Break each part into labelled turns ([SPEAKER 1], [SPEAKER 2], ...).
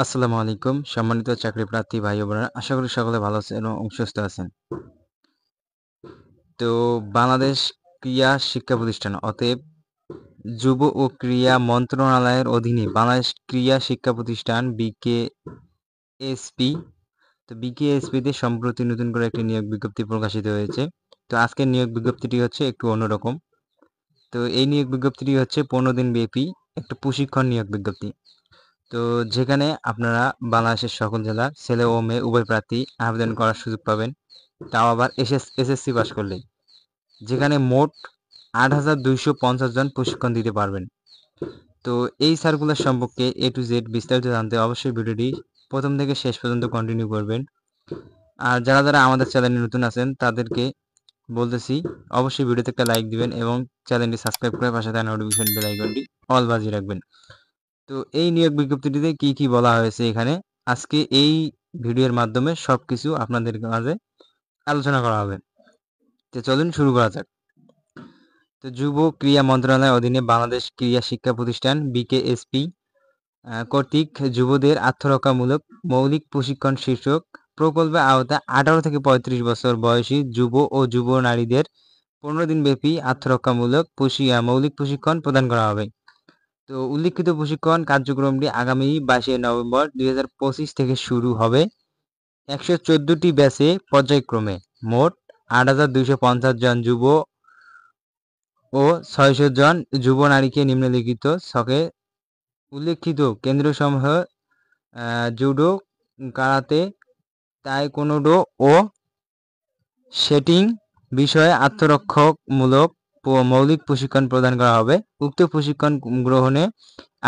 [SPEAKER 1] আসসালামু আলাইকুম সম্মানিত চাকরি প্রার্থী ভাই ও বোনেরা, আশা করি সকলে ভালো আছেন এবং সুস্থ আছেন। তো বাংলাদেশ ক্রীড়া শিক্ষা প্রতিষ্ঠান অতএব যুব ও ক্রীড়া মন্ত্রণালয়ের অধীনে বাংলাদেশ ক্রীড়া শিক্ষা প্রতিষ্ঠান বিকেএসপি। তো বিকেএসপিতে সম্প্রতি নতুন করে একটি নিয়োগ বিজ্ঞপ্তি প্রকাশিত হয়েছে। তো আজকের নিয়োগ বিজ্ঞপ্তিটি হচ্ছে একটু অন্যরকম। তো এই নিয়োগ বিজ্ঞপ্তিটি হচ্ছে 15 দিন ব্যাপী একটা প্রশিক্ষণ নিয়োগ বিজ্ঞপ্তি। তো যেখানে আপনারা বাংলাদেশের সকল জেলার ছেলে ও মেয়ে উভয় প্রার্থী আবেদন করার সুযোগ পাবেন, তাও আবার এসএসসি পাস করলেই। যেখানে মোট 8,250 জন প্রশিক্ষণ দিতে পারবেন। তো এই সার্কুলার সম্পর্কে এ টু জেড বিস্তারিত জানতে অবশ্যই ভিডিওটি প্রথম থেকে শেষ পর্যন্ত কন্টিনিউ করবেন। আর যারা যারা আমাদের চ্যানেলে নতুন আছেন তাদেরকে বলতেছি অবশ্যই ভিডিওতে একটা লাইক দিবেন এবং চ্যানেলটি সাবস্ক্রাইব করে পাশে থাকা নোটিফিকেশন বেল আইকনটি অল বাজিয়ে রাখবেন। তো এই নিয়োগ বিজ্ঞপ্তিটিতে কি কি বলা হয়েছে এখানে আজকে এই ভিডিওর মাধ্যমে সবকিছু আপনাদের মাঝে আলোচনা করা হবে। তো চলুন শুরু করা যাক। তো যুব ক্রীড়া মন্ত্রণালয়ের অধীনে বাংলাদেশ ক্রীড়া শিক্ষা প্রতিষ্ঠান বিকেএসপি কর্তৃক যুবদের আত্মরক্ষামূলক মৌলিক প্রশিক্ষণ শীর্ষক প্রকল্পের আওতায় 18 থেকে 35 বছর বয়সী যুব ও যুব নারীদের 15 দিন ব্যাপী আত্মরক্ষামূলক মৌলিক প্রশিক্ষণ প্রদান করা হবে। তো উল্লিখিত প্রশিক্ষণ কার্যক্রমটি আগামী 22 নভেম্বর 2025 থেকে শুরু হবে 114টি ব্যাচে পর্যায়ক্রমে মোট 8,250 জন যুব ও 600 জন যুব নারীকে নিম্নলিখিত ছকে উল্লেখিত কেন্দ্রসমূহ জুডো, কারাতে, তায়কোয়ান্দো ও শেটিং বিষয়ে আত্মরক্ষামূলক মৌলিক প্রশিক্ষণ প্রদান করা হবে। উক্ত প্রশিক্ষণ গ্রহণে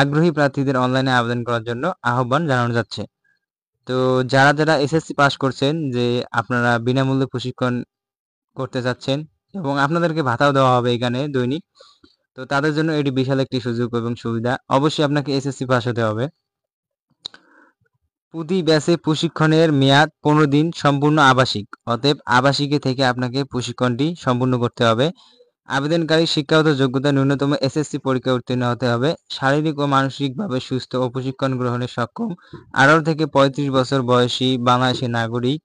[SPEAKER 1] আগ্রহী প্রার্থীদের অনলাইনে আবেদন করার জন্য আহ্বান জানানো যাচ্ছে। তো যারা যারা এসএসসি পাস করছেন যে আপনারা বিনামূল্যে প্রশিক্ষণ করতে চাচ্ছেন এবং আপনাদেরকে ভাতাও দেওয়া হবে এখানে দৈনিক, তো তাদের জন্য এটি বিশাল একটি সুযোগ এবং সুবিধা। অবশ্যই আপনাকে এসএসসি পাস হতে হবে। প্রতি ব্যাচে প্রশিক্ষণের মেয়াদ 15 দিন, সম্পূর্ণ আবাসিক। অতএব আবাসিকে থেকে আপনাকে প্রশিক্ষণটি সম্পূর্ণ করতে হবে। আবেদনকারী শিক্ষাগত যোগ্যতা ন্যূনতম এসএসসি পরীক্ষা উত্তীর্ণ হতে হবে। শারীরিক ও মানসিকভাবে সুস্থ ও প্রশিক্ষণ গ্রহণে সক্ষম 18 থেকে 35 বছর বয়সী বাংলাদেশী নাগরিক,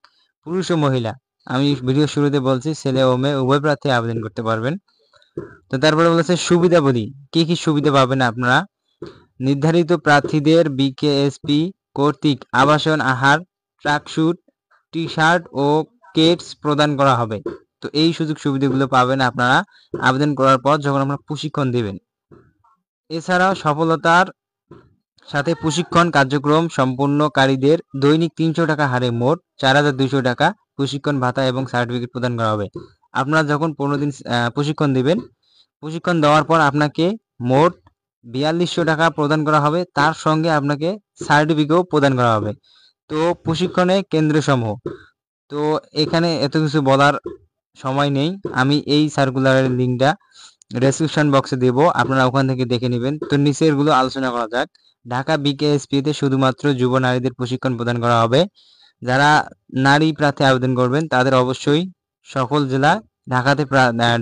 [SPEAKER 1] পুরুষ ও মহিলা। আমি ভিডিও শুরুতে বলছি ছেলে ও মেয়ে উভয় প্রার্থী আবেদন করতে পারবেন। তো তারপরে বলেছে সুবিধাবলী, কি কি সুবিধা পাবেন আপনারা। নির্ধারিত প্রার্থীদের বিকেএসপি কর্তৃক আবাসন, আহার, ট্রাকস্যুট, টি-শার্ট ও কেটস প্রদান করা হবে। তো এই সুযোগ সুবিধাগুলো পাবেন আপনারা আবেদন করার পর যখন আপনারা প্রশিক্ষণ দেবেন। এছাড়াও সফলতার সাথে প্রশিক্ষণ কার্যক্রম সম্পূর্ণকারীদের দৈনিক 300 টাকা হারে মোট 4,200 টাকা প্রশিক্ষণ ভাতা এবং সার্টিফিকেট প্রদান করা হবে। আপনারা যখন 15 দিন প্রশিক্ষণ দিবেন, প্রশিক্ষণ দেওয়ার পর আপনাকে মোট 4200 টাকা প্রদান করা হবে, তার সঙ্গে আপনাকে সার্টিফিকেটও প্রদান করা হবে। তো প্রশিক্ষণে কেন্দ্রসমূহ, তো এখানে এত কিছু বলার সময় নেই, আমি এই সার্কুলারের লিঙ্কটা ডেসক্রিপশন বক্সে দেব, আপনারা ওখান থেকে দেখে নেবেন। তো নিচের গুলো আলোচনা করা যাক। ঢাকা বিকেএসপিতে শুধুমাত্র যুব নারীদের প্রশিক্ষণ প্রদান করা হবে। যারা নারী প্রার্থী আবেদন করবেন তাদের অবশ্যই সকল জেলা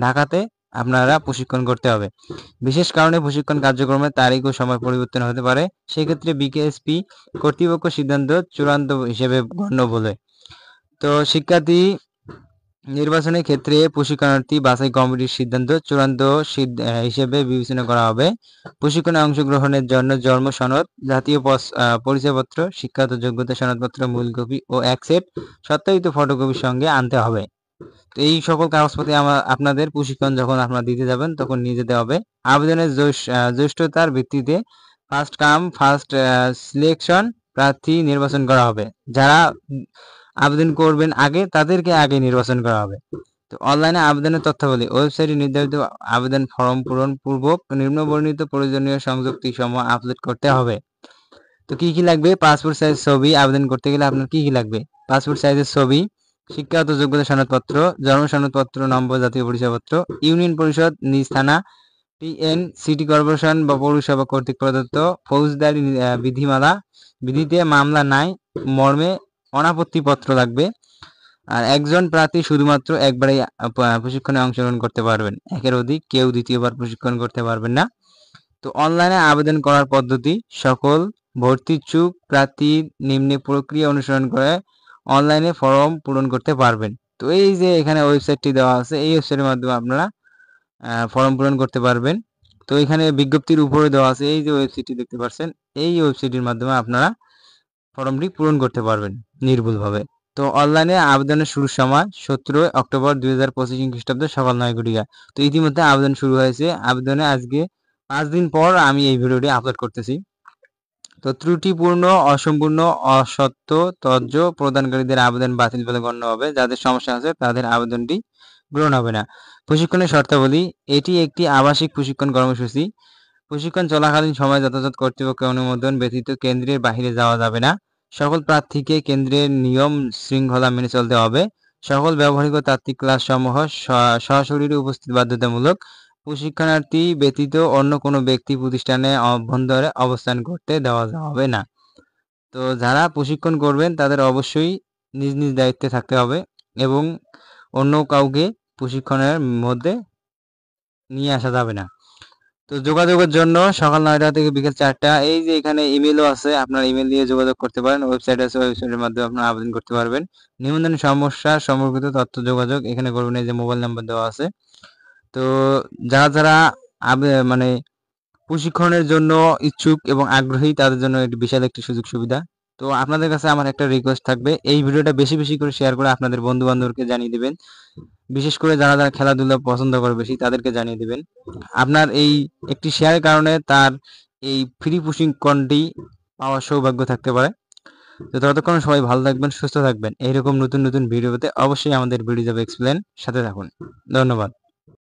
[SPEAKER 1] ঢাকাতে আপনারা প্রশিক্ষণ করতে হবে। বিশেষ কারণে প্রশিক্ষণ কার্যক্রমের তারিখ ও সময় পরিবর্তন হতে পারে, সেক্ষেত্রে বিকেএসপি কর্তৃপক্ষ সিদ্ধান্ত চূড়ান্ত হিসেবে গণ্য বলে। তো শিক্ষার্থী নির্বাচনের ক্ষেত্রে প্রশিক্ষণার্থী বাছাই কমিটির সিদ্ধান্ত চূড়ান্ত হিসেবে বিবেচনা করা হবে। প্রশিক্ষণে অংশগ্রহণের জন্য জন্ম সনদ, জাতীয় পরিচয়পত্র, শিক্ষাগত যোগ্যতা সনদপত্র মূল কপি ও এক সেট সত্যায়িত ফটোকপির সঙ্গে আনতে হবে। তো এই সকল কাগজপত্র আপনাদের প্রশিক্ষণ যখন আপনারা দিতে যাবেন তখন নিয়ে যেতে হবে। আবেদনের জ্যেষ্ঠতার ভিত্তিতে ফার্স্ট কাম ফার্স্ট সিলেকশন প্রার্থী নির্বাচন করা হবে। যারা আবেদন করবেন আগে তাদেরকে আগে নির্বাচন করা হবে। তো অনলাইনে আবেদনের তথ্যাবলী, ওয়েবসাইটে নির্ধারিত আবেদন ফর্ম পূরণ পূর্বক নিম্নবর্ণিত প্রয়োজনীয় সংযুক্তি সমূহ আপলোড করতে হবে। তো কি কি লাগবে, পাসপোর্ট সাইজ ছবি, আবেদন করতে গেলে আপনার কি কি লাগবে, পাসপোর্ট সাইজের ছবি, শিক্ষাগত যোগ্যতা সনদপত্র, জন্ম সনদপত্র নম্বর, জাতীয় পরিচয়পত্র, ইউনিয়ন পরিষদ নিজ থানা, টিএন, সিটি কর্পোরেশন বা পৌরসভা কর্তৃক প্রদত্ত ফৌজদারি বিধিতে মামলা নাই মর্মে অনাপত্তিপত্র লাগবে। আর একজন প্রার্থী শুধুমাত্র একবারই প্রশিক্ষণে অংশগ্রহণ করতে পারবেন, একের অধিক কেউ দ্বিতীয়বার প্রশিক্ষণ করতে পারবেন না। তো অনলাইনে আবেদন করার পদ্ধতি, সকল ভর্তি ইচ্ছুক প্রার্থী নিম্নে প্রক্রিয়া অনুসরণ করে অনলাইনে ফর্ম পূরণ করতে পারবেন। তো এই যে এখানে ওয়েবসাইটটি দেওয়া আছে, এই ওয়েবসাইটের মাধ্যমে আপনারা ফর্ম পূরণ করতে পারবেন। তো এখানে বিজ্ঞপ্তির উপরে দেওয়া আছে, এই যে ওয়েবসাইটটি দেখতে পাচ্ছেন, এই ওয়েবসাইটের মাধ্যমে আপনারা ফর্মটি পূরণ করতে পারবেন নির্ভুলভাবে। তো অনলাইনে আবেদনের শুরুর সময় 17 অক্টোবর 2025 খ্রিস্টাব্দ সকাল 9 ঘটিকা। তো ইতিমধ্যে আবেদন শুরু হয়েছে। আবেদনে আজকে 5 দিন পর আমি এই ভিডিওটি আপলোড করতেছি। তো ত্রুটিপূর্ণ, অসম্পূর্ণ, অসত্য তথ্য প্রদানকারীদের আবেদন বাতিল বলে গণ্য হবে। যাদের সমস্যা আছে তাদের আবেদনটি গ্রহণ হবে না। প্রশিক্ষণের শর্তাবলী: এটি একটি আবাসিক প্রশিক্ষণ কর্মসূচি। প্রশিক্ষণ চলাকালীন সময় যথাযথ কর্তৃপক্ষের অনুমোদন ব্যতীত কেন্দ্রের বাহিরে যাওয়া যাবে না। সকল প্রার্থীকে কেন্দ্রের নিয়ম শৃঙ্খলা মেনে চলতে হবে। সকল ব্যবহারিক ও তাত্ত্বিক ক্লাস সমূহ সশরীরে উপস্থিত বাধ্যতামূলক। প্রশিক্ষণার্থী ব্যতীত অন্য কোনো ব্যক্তি প্রতিষ্ঠানে অভ্যন্তরে অবস্থান করতে দেওয়া হবে না। তো যারা প্রশিক্ষণ করবেন তাদের অবশ্যই নিজ নিজ দায়িত্বে থাকতে হবে এবং অন্য কাউকে প্রশিক্ষণের মধ্যে নিয়ে আসা যাবে না। তো যোগাযোগের জন্য সকাল 9টা থেকে বিকেল 4টা, এই যে এখানে ইমেলও আছে, আপনার ইমেল দিয়ে যোগাযোগ করতে পারেন। ওয়েবসাইট আছে, ওয়েবসাইটের মাধ্যমে আপনারা আবেদন করতে পারবেন। নিবন্ধন সমস্যা সম্পর্কিত তথ্য যোগাযোগ এখানে করবেন, এই যে মোবাইল নাম্বার দেওয়া আছে। তো যারা মানে প্রশিক্ষণের জন্য ইচ্ছুক এবং আগ্রহী তাদের জন্য এটি বিশাল একটি সুযোগ সুবিধা। তো আপনাদের কাছে আমার একটা রিকোয়েস্ট থাকবে, এই ভিডিওটা বেশি বেশি করে শেয়ার করে আপনাদের বন্ধু বান্ধবকে জানিয়ে দিবেন। বিশেষ করে যারা খেলাধুলা পছন্দ করে বেশি তাদেরকে জানিয়ে দিবেন। আপনার এই একটি শেয়ারের কারণে তার এই ফ্রি প্রশিক্ষণটি পাওয়ার সৌভাগ্য থাকতে পারে। তো ততক্ষণ সবাই ভালো থাকবেন, সুস্থ থাকবেন। এইরকম নতুন নতুন ভিডিও পেতে অবশ্যই আমাদের ভিডিও জব এক্সপ্লেন সাথে থাকুন। ধন্যবাদ।